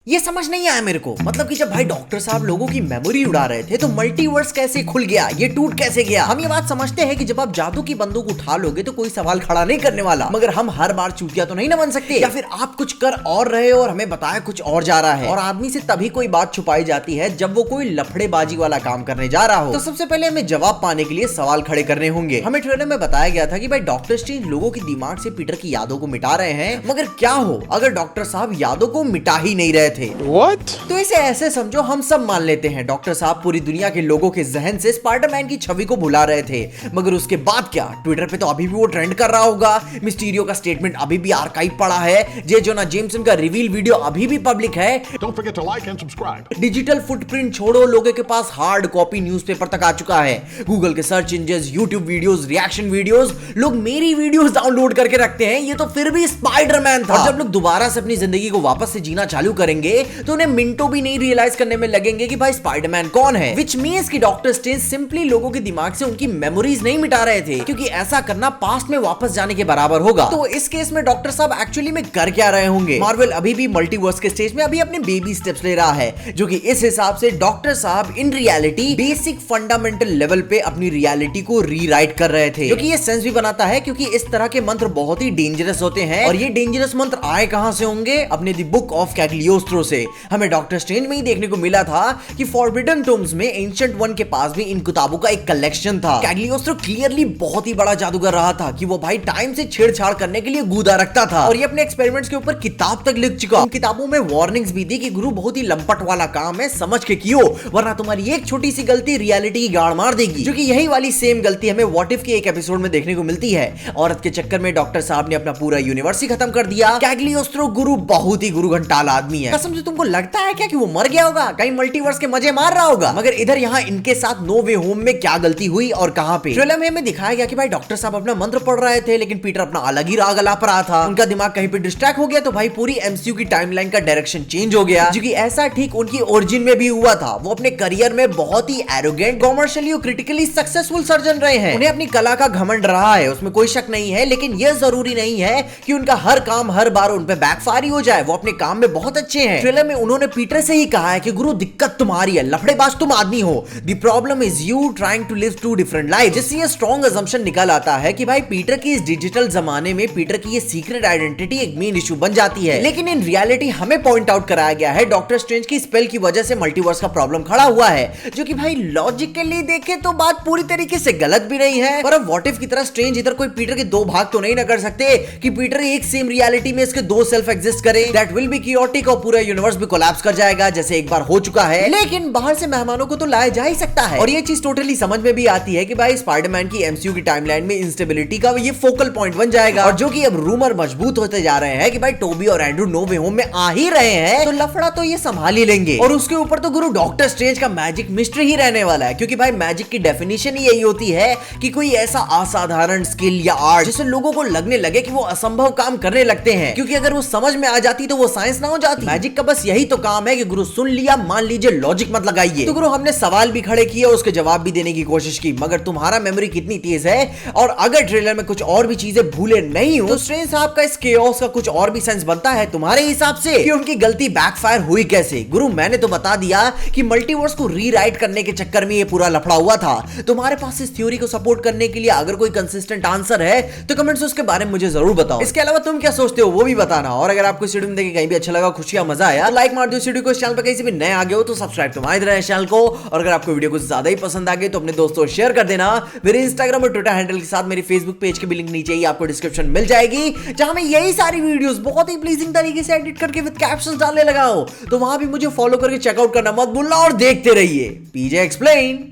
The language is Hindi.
ये समझ नहीं आया मेरे को। मतलब कि जब भाई डॉक्टर साहब लोगों की मेमोरी उड़ा रहे थे तो मल्टीवर्स कैसे खुल गया, ये टूट कैसे गया। हम ये बात समझते हैं कि जब आप जादू की बंदूक उठा लोगे तो कोई सवाल खड़ा नहीं करने वाला, मगर हम हर बार चूतिया तो नहीं ना बन सकते। या फिर आप कुछ कर और रहे हो और हमें बताया कुछ और जा रहा है। और आदमी से तभी कोई बात छुपाई जाती है जब वो कोई लफड़ेबाजी वाला काम करने जा रहा हो। तो सबसे पहले हमें जवाब पाने के लिए सवाल खड़े करने होंगे। हमें ट्रेलर में बताया गया था कि भाई डॉक्टर स्ट्रेंज लोगों के दिमाग से पीटर की यादों को मिटा रहे हैं, मगर क्या हो अगर डॉक्टर साहब यादों को मिटा ही नहीं रहे थे। What? तो इसे ऐसे समझो हम सब मान लेते हैं डॉक्टर साहब पूरी दुनिया के लोगों के जहन से स्पाइडरमैन की छवि को भुला रहे थे, मगर उसके बाद क्या ट्विटर पे तो अभी भी वो ट्रेंड कर रहा होगा। मिस्टीरियो का स्टेटमेंट अभी भी आर्काइव पड़ा है। जे जोना जेमसन का रिवील वीडियो अभी भी पब्लिक है। Don't forget to like and subscribe. Digital footprint छोड़ो, लोगों के पास हार्ड कॉपी न्यूज़पेपर तक आ चुका है। गूगल के search engine, YouTube videos, reaction videos, लोग मेरी वीडियोस डाउनलोड करके रखते हैं। ये तो फिर भी स्पाइडरमैन था। और जब लोग दोबारा से अपनी जिंदगी को वापस से जीना चालू करेंगे तो उन्हें मिनटों भी नहीं रियलाइज करने में लगेंगे कि भाई स्पाइडरमैन कौन है। विच मींस कि डॉक्टर स्ट्रेंज सिंपली लोगों के दिमाग से उनकी मेमोरीज नहीं मिटा रहे थे, क्योंकि ऐसा करना पास्ट में वापस जाने के बराबर होगा। तो इस केस में डॉक्टर साहब एक्चुअली में कर क्या रहे होंगे। मार्वल अभी भी मल्टीवर्स के स्टेज में अभी अपने बेबी स्टेप्स ले रहा है, जो कि इस हिसाब से डॉक्टर साहब in reality basic fundamental level पे अपनी रियलिटी को रीराइट कर रहे थे, जो कि ये सेंस भी बनाता है क्योंकि इस तरह के मंत्र बहुत ही डेंजरस होते हैं। और ये डेंजरस मंत्र आए कहां से होंगे? अपने द बुक ऑफ कैग्लियोस्ट्रो से। हमें डॉक्टर स्ट्रेंज में ही देखने को मिला था कि फॉरबिडन टोम्स में एंशिएंट वन के पास भी इन किताबों का एक कलेक्शन था। कैग्लियोस्ट्रो क्लियरली बहुत ही बड़ा जादूगर रहा था कि वो भाई टाइम से छेड़छाड़ करने के लिए गूदा रखता था, और ये अपने एक्सपेरिमेंट्स के ऊपर किताब तक लिख चुका। उन किताबों में वार्निंग्स भी दी कि गुरु बहुत ही लंपट वाला काम है, समझ के कियो, वरना तुम्हारी एक छोटी सी गलती रियलिटी की गाड़ मार देगी। जो कि यही वाली सेम गलती हमें व्हाट इफ के एक एपिसोड में देखने को मिलती है। औरत के चक्कर में डॉक्टर साहब ने अपना पूरा यूनिवर्स ही खत्म कर दिया। कैग्लियोस्ट्रो गुरु बहुत ही गुरु घंटाल आदमी है। कसम से तुमको लगता है क्या कि वो मर गया होगा, कहीं मल्टीवर्स के मजे मार रहा होगा? मगर इधर यहाँ इनके साथ नो वे होम में क्या गलती हुई और कहां पे? ट्रेलर में हमें दिखाया गया कि भाई डॉक्टर साहब अपना मंत्र पढ़ रहे थे, लेकिन पीटर अपना अलग ही राग अलाप रहा था। उनका दिमाग कहीं पे डिस्ट्रैक्ट हो गया तो भाई पूरी एमसीयू की टाइमलाइन का डायरेक्शन चेंज हो गया, जो कि ऐसा ठीक उनकी ओरिजिन में भी हुआ था। वो अपने करियर में बहुत ही एरोगेंट, कॉमर्शियली और क्रिटिकली सक्सेसफुल सर्जन रहे हैं। उन्हें अपनी कला का घमंड रहा है, उसमें कोई शक नहीं है, लेकिन यह जरूरी नहीं है कि उनका हर काम हर बार उन पे बैकफायर ही हो जाए। वो अपने काम में बहुत अच्छे हैं। ट्रेलर में उन्होंने पीटर से ही कहा है कि गुरु दिक्कत तुम्हारी है, लफड़ेबाज तुम आदमी हो, the problem is you trying to live to different life. जिससे ये स्ट्रॉन्ग अजम्पशन निकल आता है कि भाई पीटर की इस डिजिटल जमाने में पीटर की ये सीक्रेट आइडेंटिटी एक मेन इशू बन जाती है। लेकिन इन रियलिटी हमें पॉइंट आउट कराया गया है डॉक्टर स्ट्रेंज की स्पेल की वजह से मल्टीवर्स का प्रॉब्लम खड़ा हुआ है, जो कि भाई लॉजिकली देखे तो बात पूरी तरीके से गलत भी नहीं है। पर अब व्हाट इफ की तरह स्ट्रेंज इधर कोई पीटर के दो भाग तो नहीं ना कर सकते कि पीटर एक सेम रियलिटी में इसके दो सेल्फ एग्जिस्ट करे। दैट विल बी कियोटिक और पूरा यूनिवर्स भी कोलैप्स कर जाएगा, जैसे एक बार हो चुका है। लेकिन बाहर से मेहमानों को तो लाया जा ही सकता है, और ये चीज टोटली समझ में भी आती है कि भाई स्पाइडरमैन की एमसीयू की टाइमलाइन में इंस्टेबिलिटी का ये फोकल पॉइंट बन जाएगा। और जो कि अब रूमर मजबूत होते जा रहे हैं कि भाई टोबी और एंड्रू नो वे होम में आ ही रहे हैं, तो लफड़ा तो ये संभाल ही लेंगे। और उसके ऊपर तो गुरु डॉक्टर स्ट्रेंज का मैजिक मिस्ट्री ही रहने वाला है, क्योंकि भाई मैजिक की डेफिनेशन ही यही होती है कि कोई ऐसा असाधारण स्किल या आर्ट जिससे लोगों को लगने लगे कि वो असंभव काम करने लगते हैं, क्योंकि अगर वो समझ में आ जाती तो वो साइंस ना हो जाती। मैजिक का बस यही तो काम है कि गुरु सुन लिया, मान लीजिए, लॉजिक मत लगाइए। तो गुरु हमने सवाल भी खड़े किए, उसके जवाब भी देने की कोशिश की, मगर तुम्हारा मेमोरी कितनी तेज है, और अगर ट्रेलर में कुछ और भी चीजें भूले नहीं हो तो स्ट्रेंज साहब का इस केओस का कुछ और भी सेंस बनता है तुम्हारे हिसाब से कि उनकी गलती बैकफायर हुई कैसे। गुरु मैंने तो बता दिया कि मल्टीवर्स को रीराइट करने के चक्कर में ये पूरा लफड़ा हुआ था। तुम्हारे पास इस थ्योरी को सपोर्ट करने के लिए अगर कोई कंसिस्टेंट आंसर है तो कमेंट्स उसके बारे में मुझे जरूर बताओ। इसके अलावा तुम क्या सोचते हो वो भी बताना, और अगर आपको इस वीडियो में देखे कहीं भी अच्छा लगा, खुशी या मजा आया, लाइक मार दो इस वीडियो को। इस चैनल पर कहीं से भी नए आ गए हो तो सब्सक्राइब तो मार देना चैनल को, और अगर आपको वीडियो कुछ ज्यादा ही पसंद आ गई तो अपने दोस्तों को शेयर कर देना। मेरे इंस्टाग्राम और ट्विटर हैंडल के साथ मेरी फेसबुक पेज की भी लिंक नीचे ही आपको डिस्क्रिप्शन मिल जाएगी, जहां मैं यही सारी वीडियोस बहुत ही प्लीजिंग तरीके से एडिट करके विद कैप्शंस डालने लगा हूं। तो वहां भी मुझे फॉलो करके चेकआउट करना मत भूलना, और देखते रहिए पीजे एक्सप्लेन।